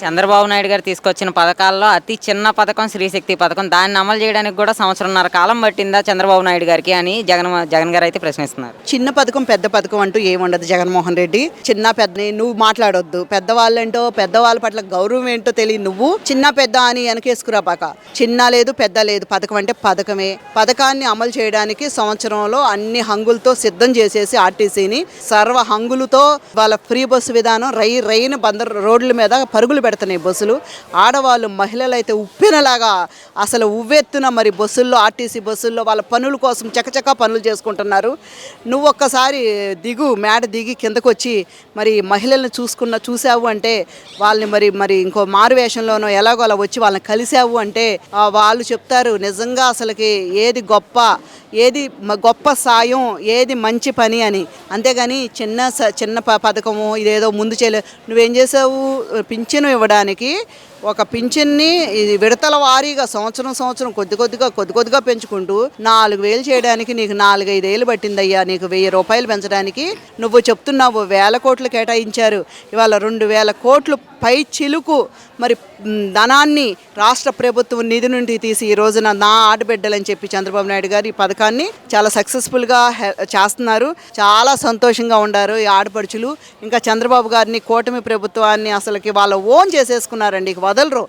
చంద్రబాబు నాయుడు గారు తీసుకొచ్చిన పథకాల్లో అతి చిన్న పథకం శ్రీశక్తి పథకం. దాన్ని అమలు చేయడానికి కూడా సంవత్సరంన్నర కాలం పట్టిందా చంద్రబాబు నాయుడు గారికి అని జగన్ గారు అయితే ప్రశ్నిస్తున్నారు. చిన్న పథకం పెద్ద పథకం అంటూ ఏముండదు జగన్మోహన్ రెడ్డి. చిన్న పెద్ద నువ్వు మాట్లాడొద్దు. పెద్దవాళ్ళేంటో పెద్దవాళ్ళ పట్ల గౌరవం ఏంటో తెలియదు. నువ్వు చిన్న పెద్ద అని వెనకేసుకురాపాక. చిన్న లేదు పెద్ద లేదు, పథకం అంటే పథకమే. పథకాన్ని అమలు చేయడానికి సంవత్సరంలో అన్ని హంగులతో సిద్ధం చేసేసి ఆర్టీసీని సర్వ హంగులతో వాళ్ళ ఫ్రీ బస్సు విధానం రైలు బందర్ రోడ్ల మీద పరుగులు పెడుతున్నాయి బస్సులు. ఆడవాళ్ళు మహిళలు అయితే ఉప్పెనలాగా అసలు ఉవ్వెత్తున మరి బస్సుల్లో ఆర్టీసీ బస్సుల్లో వాళ్ళ పనుల కోసం చకచకా పనులు చేసుకుంటున్నారు. నువ్వు ఒక్కసారి మేడ దిగి కిందకు వచ్చి మరి మహిళలను చూసావు అంటే వాళ్ళని మరి ఇంకో మారువేషంలోనో ఎలాగో అలా వచ్చి వాళ్ళని కలిసావు అంటే వాళ్ళు చెప్తారు నిజంగా అసలుకి ఏది గొప్ప సాయం, ఏది మంచి పని అని. అంతేగాని చిన్న పథకము ఇదేదో ముందు చేయలేదు. నువ్వేం చేసావు? పింఛను ఇవ్వడానికి ఒక పింఛన్ని విడతల వారీగా సంవత్సరం కొద్దిగా పెంచుకుంటూ 4,000 చేయడానికి నీకు 4-5 ఏళ్ళు పట్టిందయ్యా. నీకు 1,000 రూపాయలు పెంచడానికి నువ్వు చెప్తున్నావు 1,000 కోట్లు కేటాయించారు. ఇవాళ 2,000 కోట్లు పై చిలుకు మరి ధనాన్ని రాష్ట్ర ప్రభుత్వం నిధి నుండి తీసి ఈ రోజున నా ఆడబిడ్డలని చెప్పి చంద్రబాబు నాయుడు గారు ఈ పథకాన్ని చాలా సక్సెస్ఫుల్గా చేస్తున్నారు. చాలా సంతోషంగా ఉండారు ఈ ఆడపడుచులు. ఇంకా చంద్రబాబు గారిని కూటమి ప్రభుత్వాన్ని అసలుకి వాళ్ళ ఓన్ చేసేసుకున్నారండి. వదలరు.